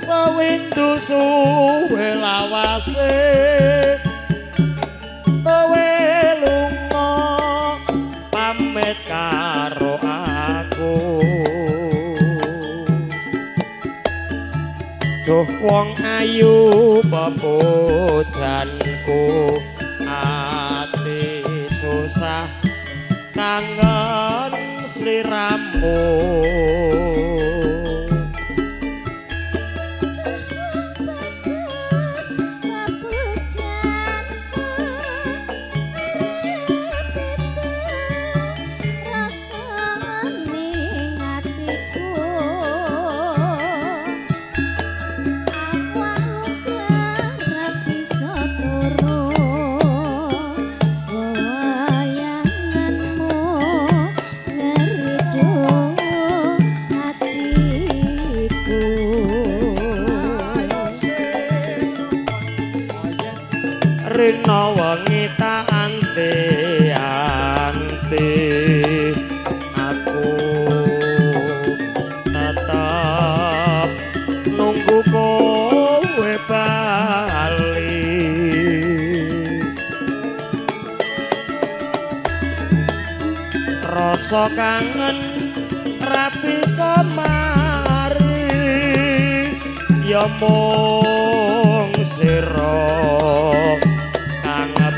Sawindu suwe lawase kowe lunga pamit karo aku duh wong ayu pepujanku ati susah kangen sliramu rina wengi tak anti-anti aku tetep nunggu kowe bali rasa kangen ra bisa mari ya mung sira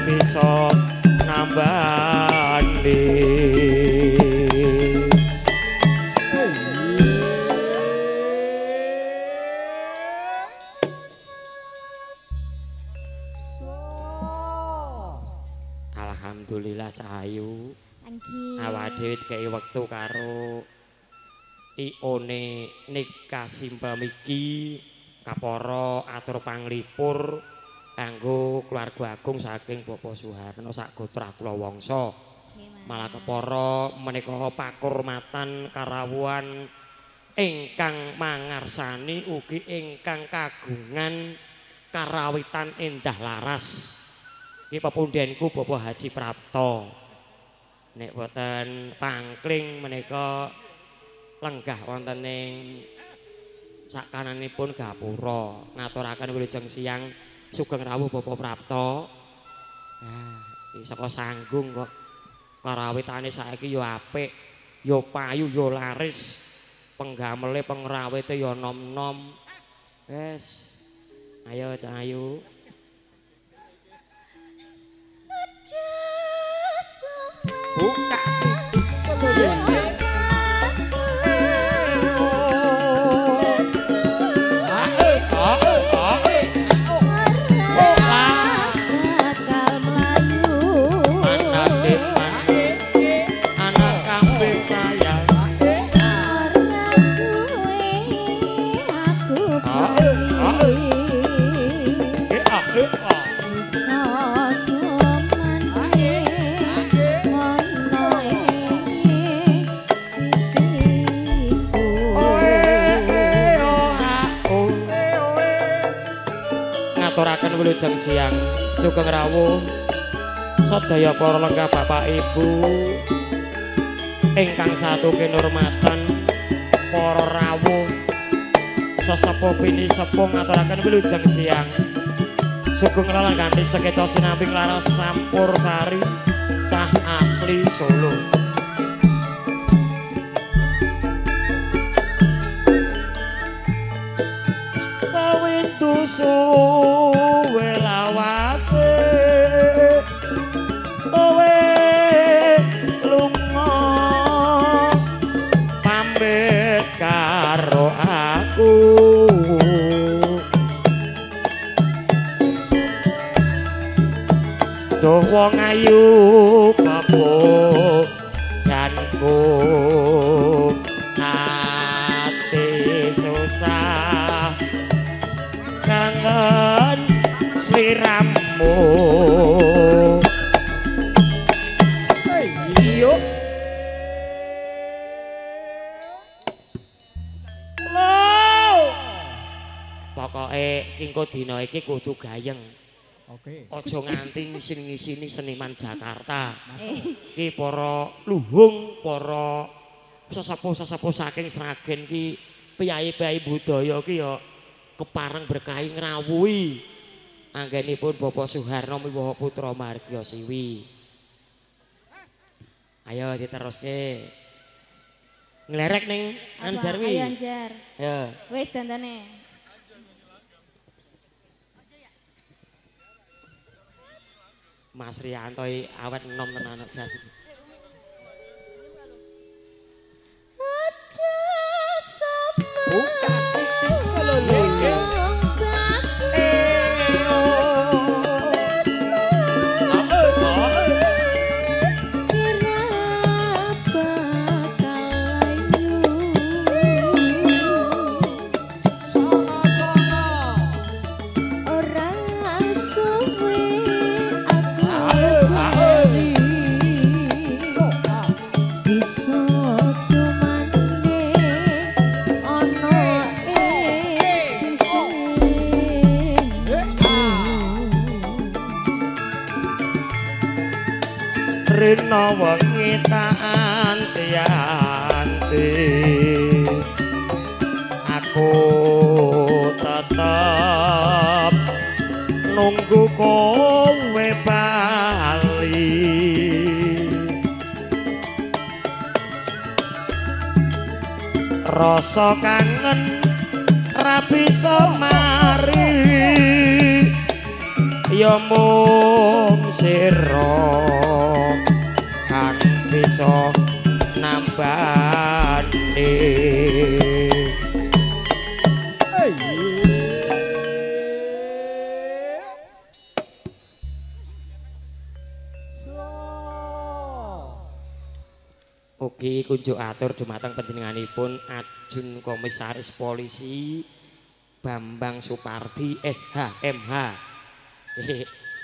bisa nambani alhamdulillah Cahayu awak dhewe dikai wektu karo ione nikah simpel iki kapara atur panglipur kanggo keluarga agung saking Bapak Suharno sak gotra kula wangsa. Malah kepara menika pakurmatan karawuhan ingkang mangarsani ugi ingkang kagungan karawitan endah laras. Iki pepundhenku Bapak Haji Prapto. Nek boten pangkling menika lenggah wonten ing sakananipun gapura ngaturaken wilujeng siang sugeng rawuh Bapak Prapto. Nah, saka sanggung kok karawitane saiki ya apik, ya payu, ya laris. Penggamele pengrawite ya nom-nom. Wes. Ayo Cahayu. Buka sih. Wilujeng siang sugeng rawuh sedaya para lenggah Bapak Ibu ingkang satu kinurmatan para rawuh sesepuh bini sepuh ngaturaken wilujeng siang sugeng lalang kanthi sekeca sinambing laras campur sari cah asli Solo. Sawindu suwe lawase kowe lunga pamit karo aku duh wong ayu pepujanku ati susah kangen sliramu Iyo pokoke kingko dina iki kudu gayeng. Oke. Aja nganti ngisin-ngisini seniman Jakarta. Iki para luhung, para sesepuh-sesepuh saking Sragen ki piyai-piyai budaya ki ya kepareng berkahi ngrawuhi anggenipun Bapak Suharno miwah Putra Mardya Siwi. Ayo diteruske. Nglerek ning Anjar wi. Ayo Anjar. Ya. Wis dandane. Mas Rianto awet enom tenan jan. Aja sama. Buka siti selolonge. Rina wengi tak anti-anti aku tetep nunggu kowe bali rasa kangen ra bisa mari ya mung sira kang bisa nambani Ugi kunjuk atur dumateng panjenenganipun Ajun Komisaris Polisi Bambang Supardi SHMH.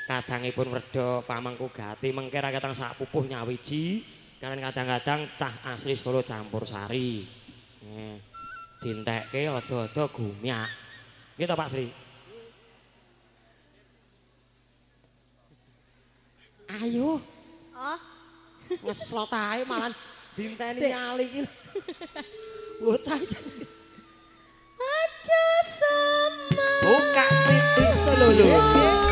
Kadangipun werda pamengku gati mengke ra ketang sak pupuh nyawiji kalian kadang-kadang cah asli Solo campur sari. Dintekke ada-ada gumyak. Nggih to Pak Sri? Ayo. Oh, Ngeslot ae malah dinteni nyali iki. Bocah. aja sama. Buka siti selolonge.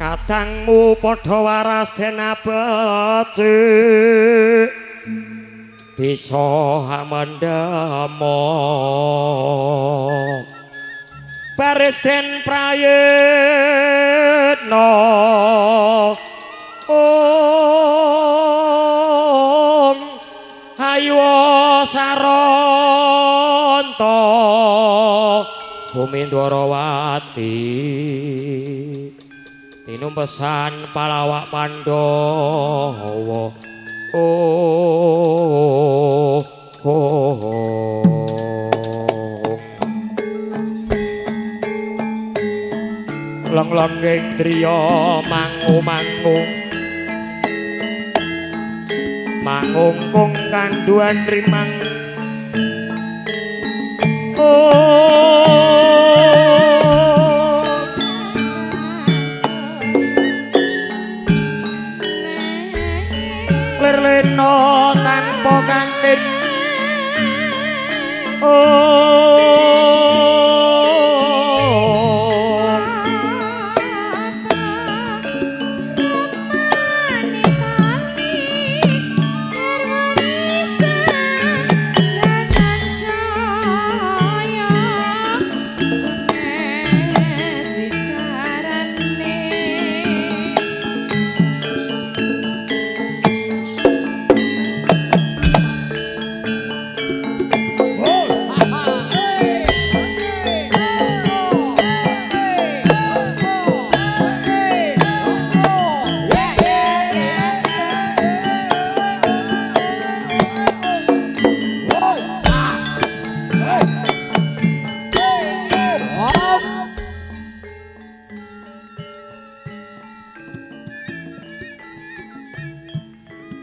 Kadangmu padha waras den abecik bisa amandama baris den prayitna om haywa saranta bumi Dwarawati tinumpesan palawak Pandhawa Lang-langging driya mangu-mangu mangungkung kanduan rimang lirlena tanpa kantin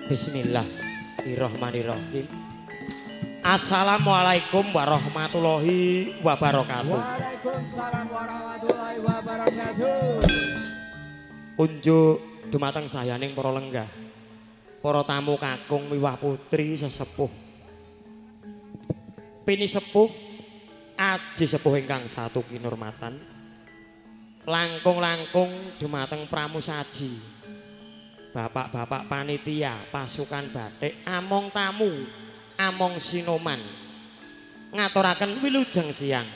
Bismillahirrahmanirrahim. Assalamualaikum warahmatullahi wabarakatuh. Waalaikumsalam warahmatullahi wabarakatuh. Unjuk dumateng sayaning para lenggah, para tamu kakung miwah putri sesepuh. Pini sepuh, aji sepuh ingkang satu kinurmatan. Langkung-langkung dumateng pramusaji. Bapak-bapak panitia pasukan batik among tamu among sinoman ngaturaken wilujeng siang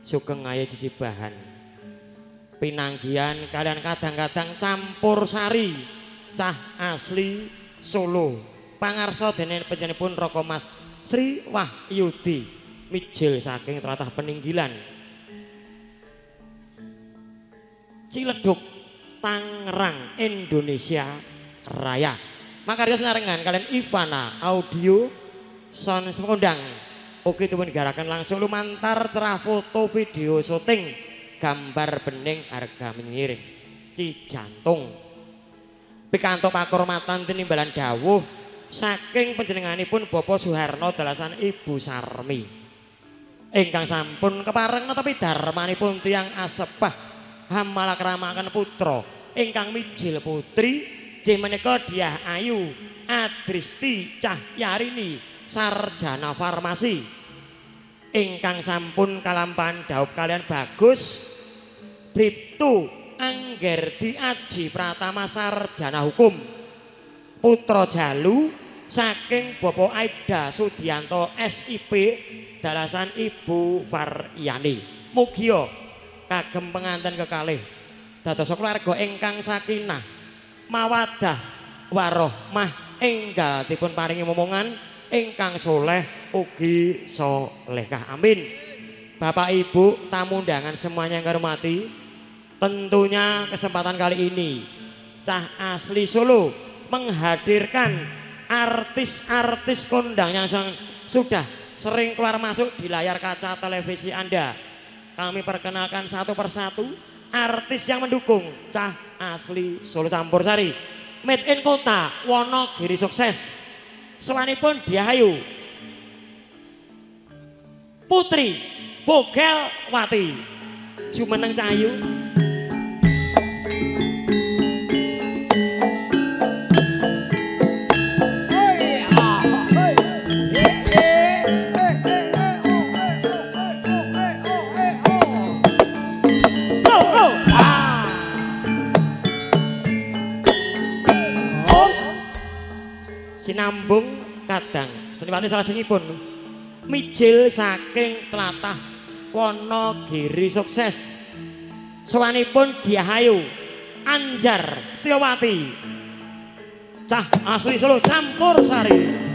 sugeng ayo cicibahan pinanggihan kalian kadang-kadang campur sari cah asli Solo pangarsa dening panjenenganipun Raka Mas Sri Wahyudi mijil saking tlatah Peninggilan Ciledug Tangerang Indonesia Raya. Makarya senarengan kalian Ivana Audio Sound Sekondang. Oke teman garakan langsung lumantar cerah foto video syuting gambar bening harga menyiring Cijantung. Pikantuk pakurmatan tinimbalan dawuh saking panjenenganipun Bapak Soeharno dalasan Ibu Sarmi. Ingkang sampun kepareng tapi darmanipun tiyang asepah hamalakramaken putra ingkang mijil putri J menika Diah Ayu Adristi Cahyarini sarjana farmasi ingkang sampun kalampahan dhaup kalian Bagus Bribtu Anggerdi Aji Pratama sarjana hukum putra Jalu saking Bapak Aida Sudianto SIP dalasan Ibu Varyani mugia kagem pengantin kekalih dados keluarga ingkang sakinah mawaddah warohmah enggal dipun paringi momongan ingkang soleh ugi solehah amin. Bapak Ibu tamu undangan semuanya yang hormati, tentunya kesempatan kali ini cah asli Solo menghadirkan artis-artis kondang yang sudah sering keluar masuk di layar kaca televisi Anda. Kami perkenalkan satu persatu artis yang mendukung cah asli Solo Campur Sari. Made in Kota Wonogiri sukses. Sowanipun Diah Ayu Putri Bogelwati jumeneng Cahayu. Sinambung kadang seniwati salajengipun mijil saking tlatah Wonogiri sukses. Sowanipun Diah Ayu Anjar Setyowati cah asli Solo Campur Sari.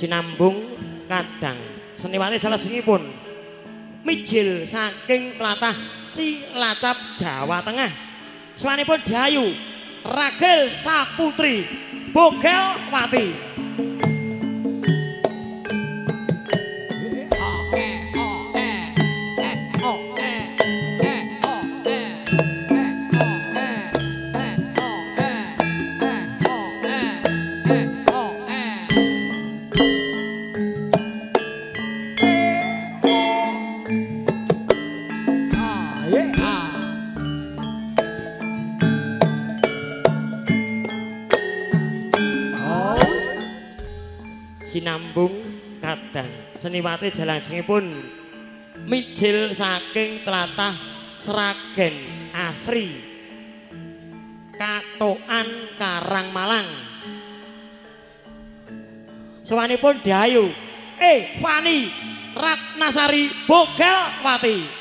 Sinambung kadang seniwati salajengipun mijil saking tlatah Cilacap Jawa Tengah. Sowanipun Diah Ayu Ragil Saputri Bogelwati. Sinambung kadang seniwati jalajengipun mijil saking tlatah Sragen Asri Katokan Karangmalang. Sowanipun Diah Ayu Fani Ratnasari Bogelwati.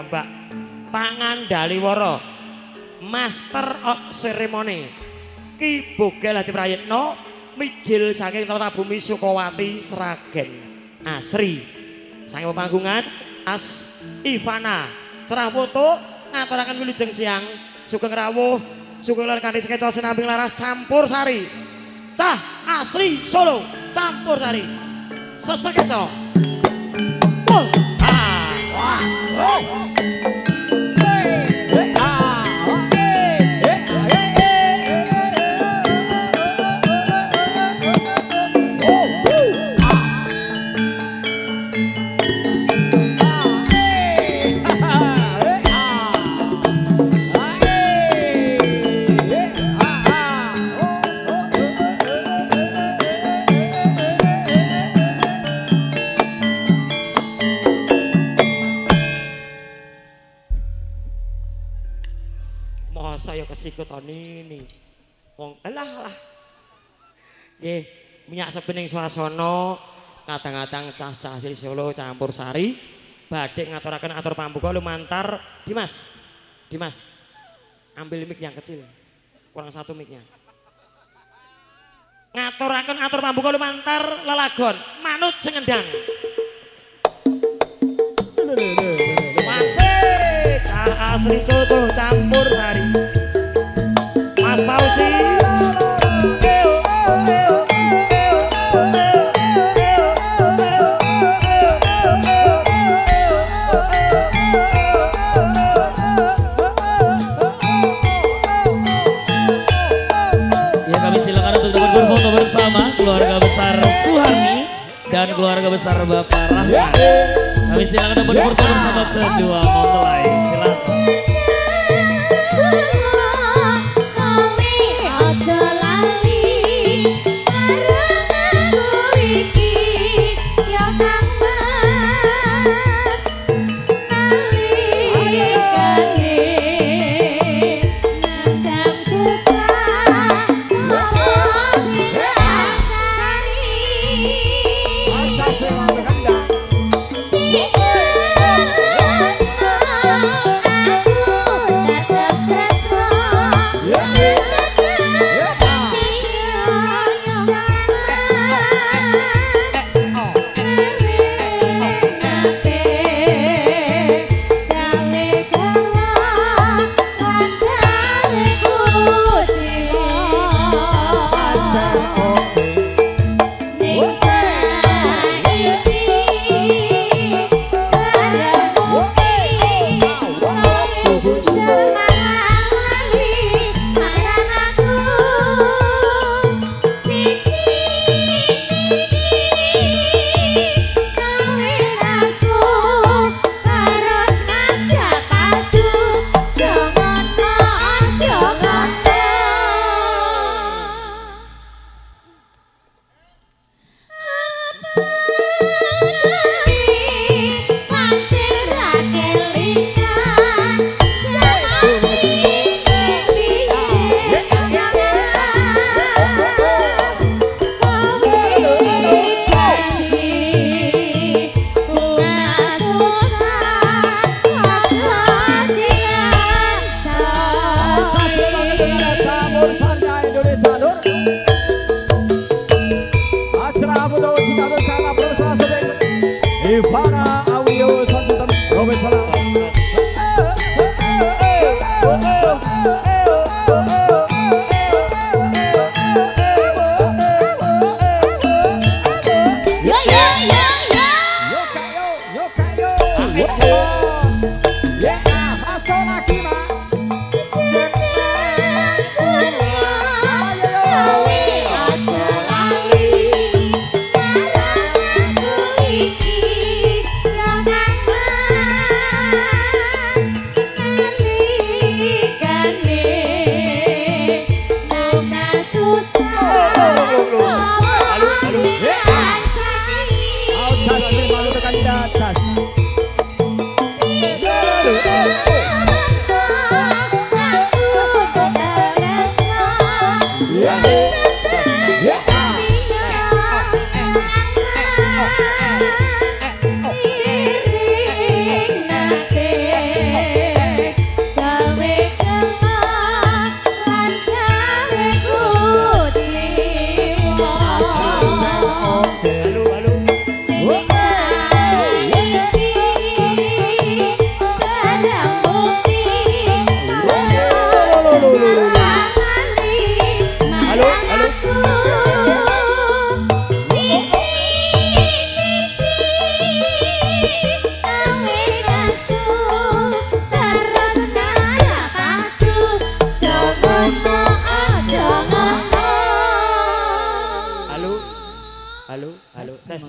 piyambak Pangandaliworo Master of Ceremony Ki Bogel Hadi Prayitno mijil saking Tabumi Sukawati Sragen Asri saking panggungan As Ivana cerah foto ngaturaken wilujeng siang sugeng rawuh sugeng lan kanthi sekeca sinambing laras campur sari cah asli Solo campur sari sesekeca saya kesikut ini wong alah nggih minyak sebening swasana kadang-kadang cah-cah asli Solo campur sari badhe ngaturaken atur pambuka lumantar Dimas ambil mic yang kecil kurang satu micnya ngaturaken atur pambuka lumantar lelagon manut cengendang masih cah asli Solo campur sari Mas Fauzi ya kami silakan untuk dapat berfoto bersama keluarga besar Suharni dan keluarga besar Bapak Rahman. Kami silakan dapat berfoto bersama kedua mempelai silakan. Ivana Audio Sanjutan Profesional. Iki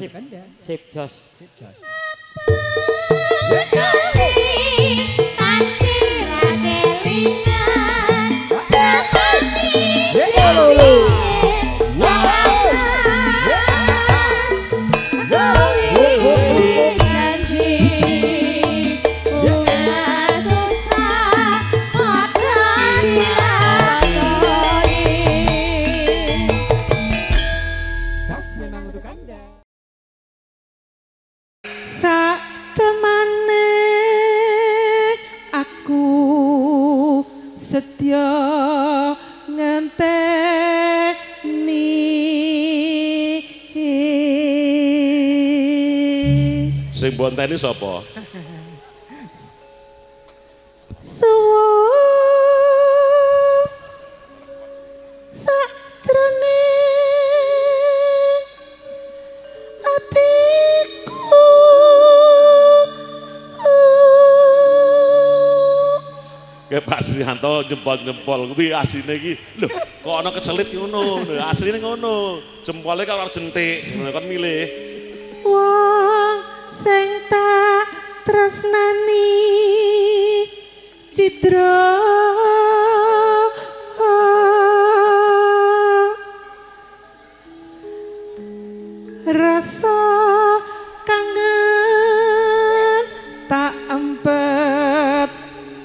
Sip. Sip jos. Setya ngenteni sing bonteni sapa? Suwung sajroning atiku Kayak Pak Srianto jempol-jempol kuwi asline iki. Lho, kok ana kecelit ngono. Asline ngono. Jempole karo jentik, ngono kan milih. wong sing tak tresnani Citra rasa kangen tak empet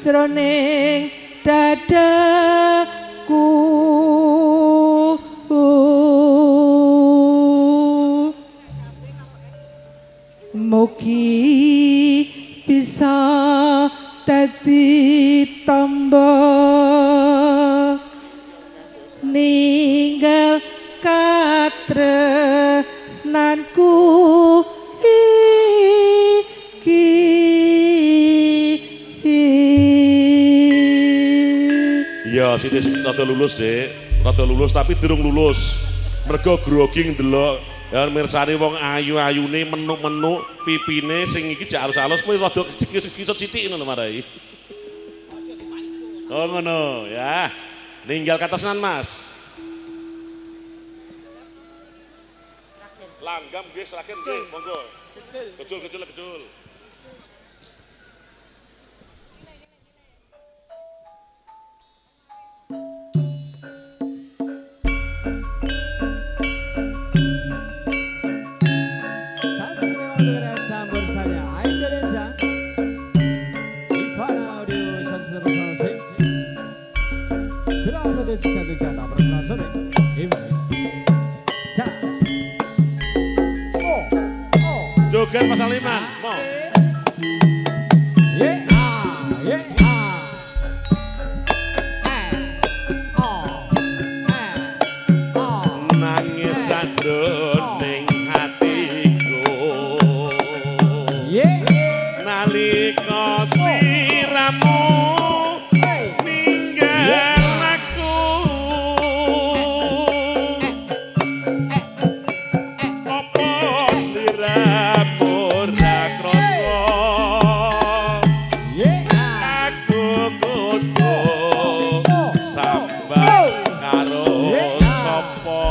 jroning dadaku mugi bisa dadi tamba ninggal katresnanku Iya, Siti rada lulus, Dek. Rada lulus tapi durung lulus. Mergo grogi ndelok ya mirsani wong ayu-ayune menuk-menuk pipine sing iki jak halus-halus kuwi rada kisut sithik ngono marai. Oh ngono ya. Ninggal katresnan, Mas. Langgam nggih, seraken nggih, monggo. Kecul. campur saya Indonesia Ivana Audio Sanskrit Musik Cerah pada cantik jata berkelas ini Jas Joget pasal 5 mau nangis sadroning hatiku nalika sliramu ninggal aku apa sliramu ora krasa aku kudu sambang karo sapa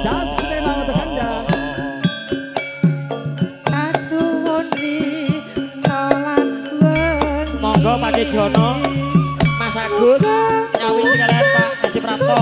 Jas memang untuk Anda asuhun rinolan wengi Monggo Pak Jono, Mas Agus, nyawi sekalian Pak Haji Prapto.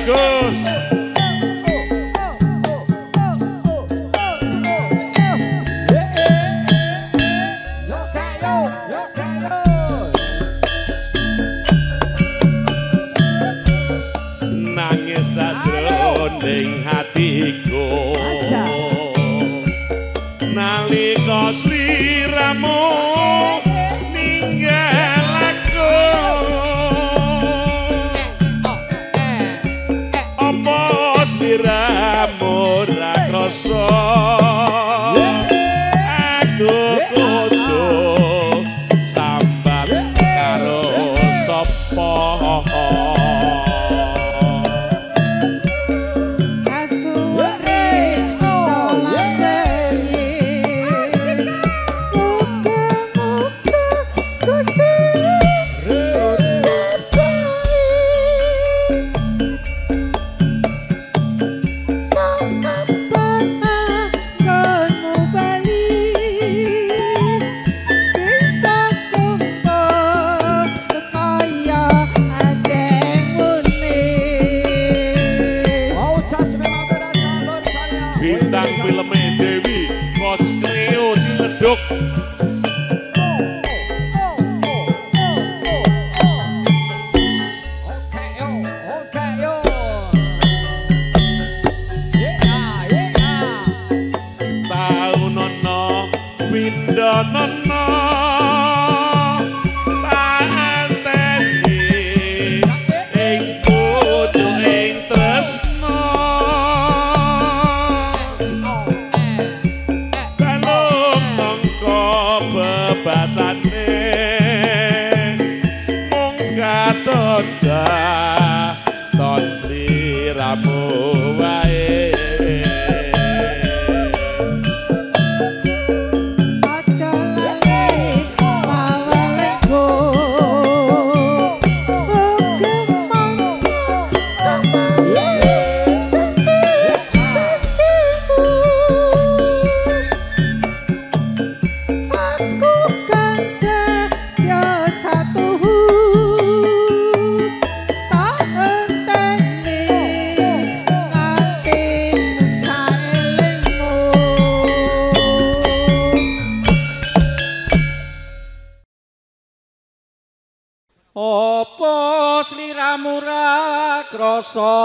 bagus. Nangis sadroning hatiku nalika sliramu ninggal aku apa sliramu ra krasa aku kudu sambat karo sapa bintang filmnya Dewi Coach Cleo Ciledug. Tau nono pindah nono basane mung katon ton sliramu wae aja lali mawalengku Apa sliramu ra krasa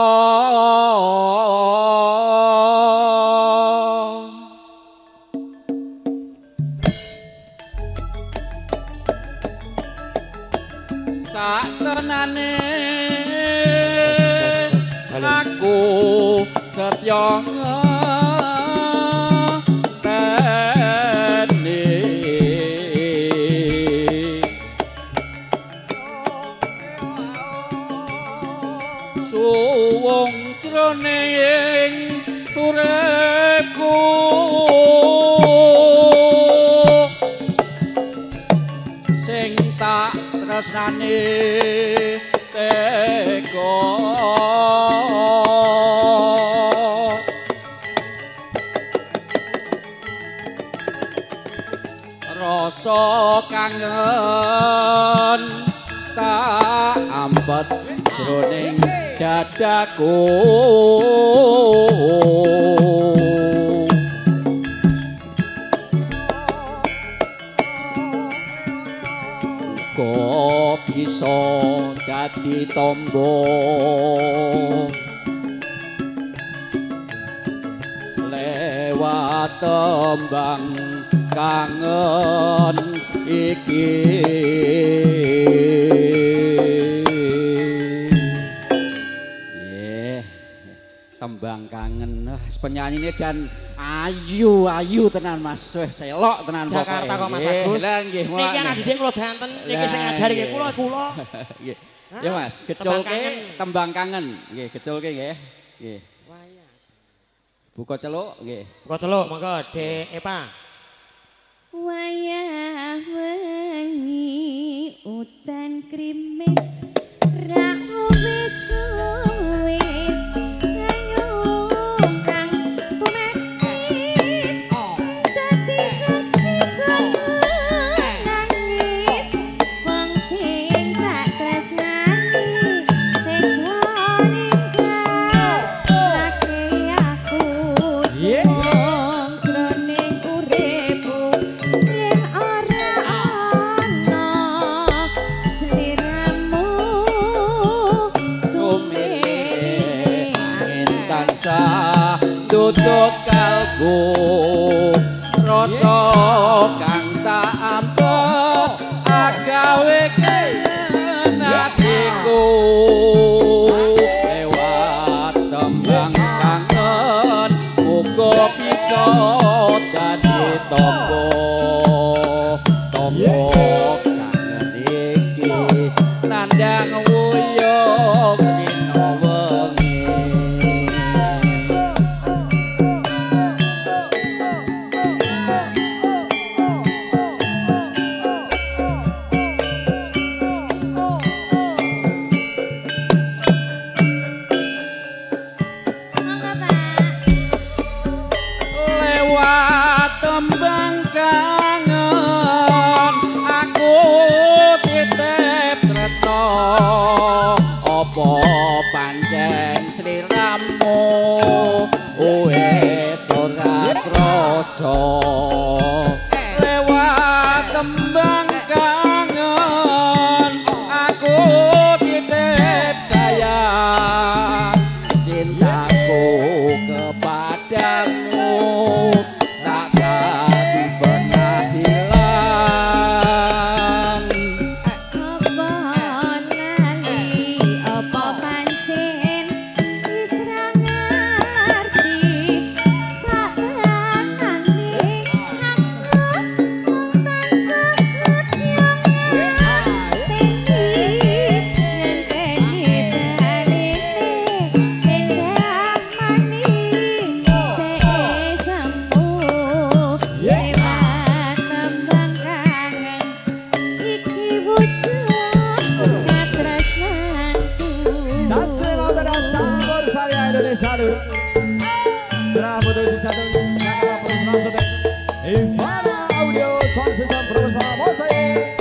saktenane aku setya suwung jroning uripku sing tak tresnani teko rasa kangen tak ambet jroning dadaku kok bisa dadi tombo lewat tembang kangen iki tembang kangen penyanyine jan ayu tenan Mas wis selok tenan pokoke Jakarta kok Mas Agus nggih niki anak didik kula danten niki sing ngajari nggih kula nggih ya Mas geculke tembang kangen nggih geculke nggih nggih buka celuk nggih buka celuk monggo Dek Epa wayah wengi udan krimis ra wis wis ngayung kang tumetis dadi saksi nangis wong sing tak tresnani tega ninggal tutut kalbu rasa kang tak ampun agawe kangen atiku lewat tembang kangen muga bisa dadi tombo kangen iki nandang wuyung dina wengi lewat tembang kangen aku titip tresno apa pancen sliramu wis ora krasa lewat tembang kangen aku titip sayang cintaku kepadamu takkan pernah hilang. Apa lali apa pancen wis ra ngerti sakjane aku mung tansah setya ngenteni baline endah manis sesamu lewat tembang kangen iki wujud katresnanku. Tasnya lautan dan campur sari Indonesia dulu. Berapa tuh si catur? Jangan lupa langsung deh. Ivana Audio Sound System bersama Mosai.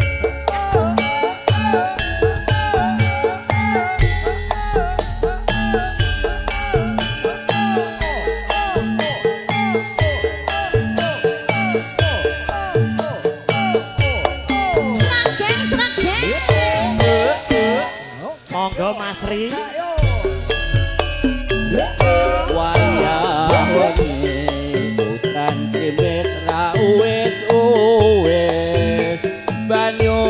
Monggo Mas Ri. Wayah wengi hutan krimis ra uwis banyu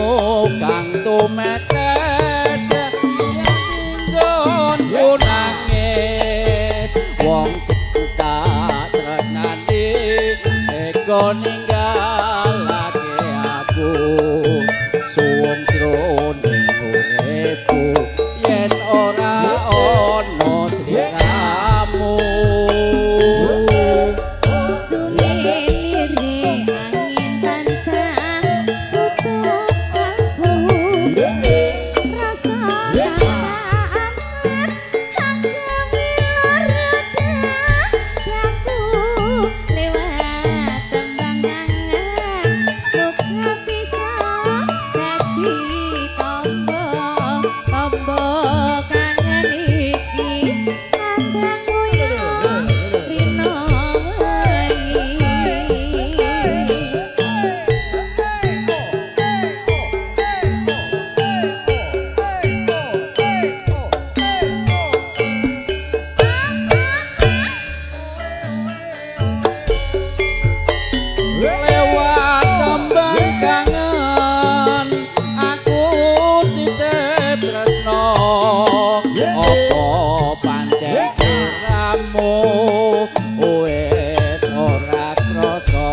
kang tumetes nggon nangis wong sing tak tresnani ego ninggalake aku suwung jroning uripku yen ora ono sliramu Sulirih angin tansah tutup kalbu rasa amat agawe rada daku lewat tembang kangen muga bisa dadi tombo kangen iki nandang wuyung rino wengi. lewat tembang kangen aku titip tresno apa pancen sliramu wis ora krasa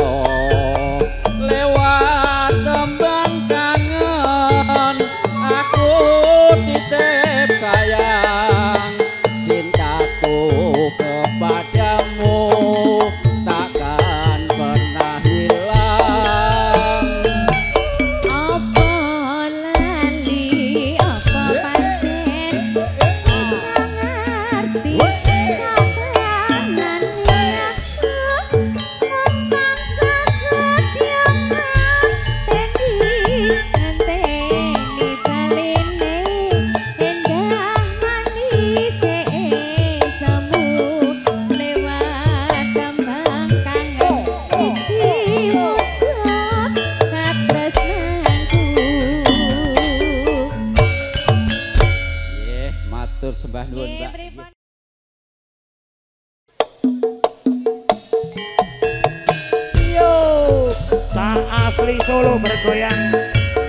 lewat tembang kangen aku titip sayang cintaku kepadamu takkan pernah hilang. Apa lali apa pancen wis ra ngerti satenane aku mung tansah setya ngenteni baline endah manis sesamu lewat tembang kangen iki wujud katresnanku. Matur sembah nuwun, Mbak. Nggih, pripun? asli Solo bergoyang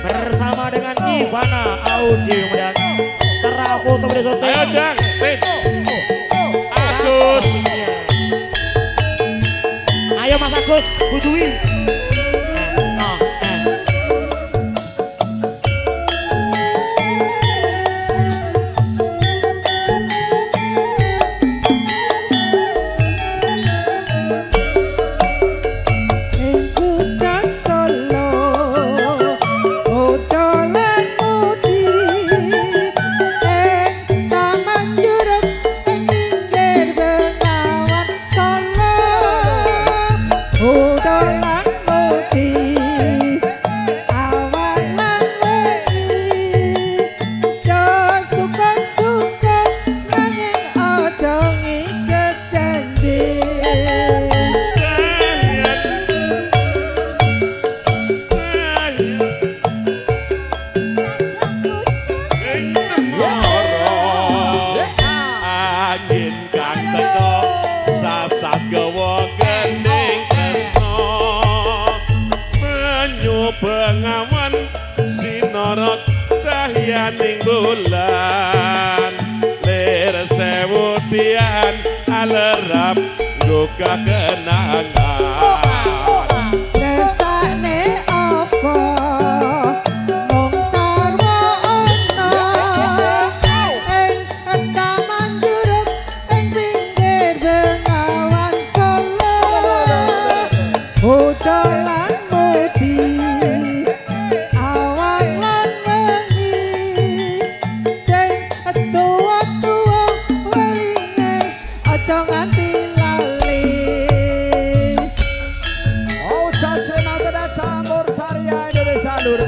bersama dengan Ivana Audio kemudian cerah foto bersyuting. Ayo Dang, Tin. Agus. Ayo Mas Agus, butuhin. Bengawan sinorot cahyaning bulan lir sewu tian alerap gugah kenangan Desane apa mung sarwa ana ing taman juruk ing pinggir Bengawan Solo udolan mudi awan lan wengi sing tuwa-tuwa welinge aja nganti lali. Oh, Jasmine Tada Campur Sari Indonesia Lur.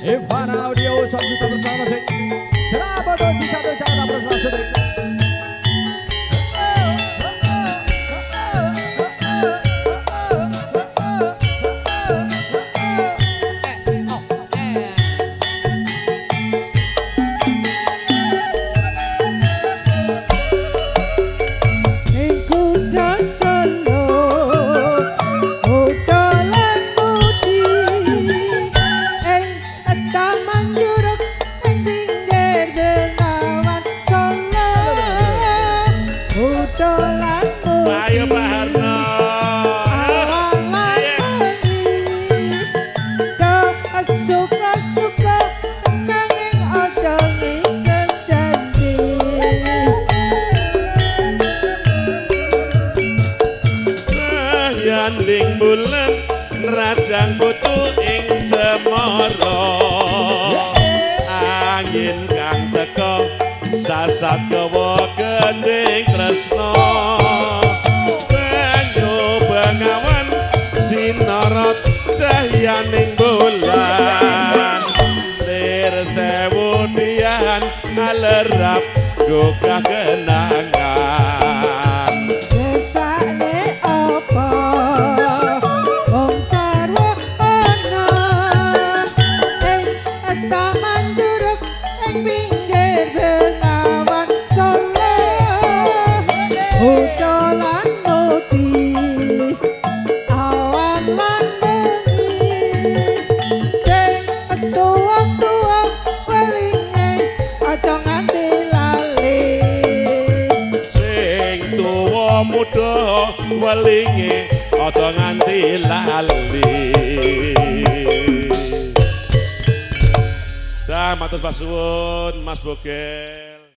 Ivana Audio Sound System bersama sing cerah foto jatuh Jakarta bersama syuting. ayo Pak Harno suka-suka nanging aja nginget janji. Yanding bulan rajang putu ing cemara angin kang teka sasat gawa gending tresno banyu bengawan sinorot cahyaning bulan lir sewu tian alerap gugah kenangan Desane apa wong sarwa ana ing taman juruk ing pinggir Bengawan Solo udolan mudi awan lan wengi sing tuwa-tuwa welinge aja nganti lali. sing tuwa muda welinge aja nganti lali. Dah matur pasuwun Mas Boge.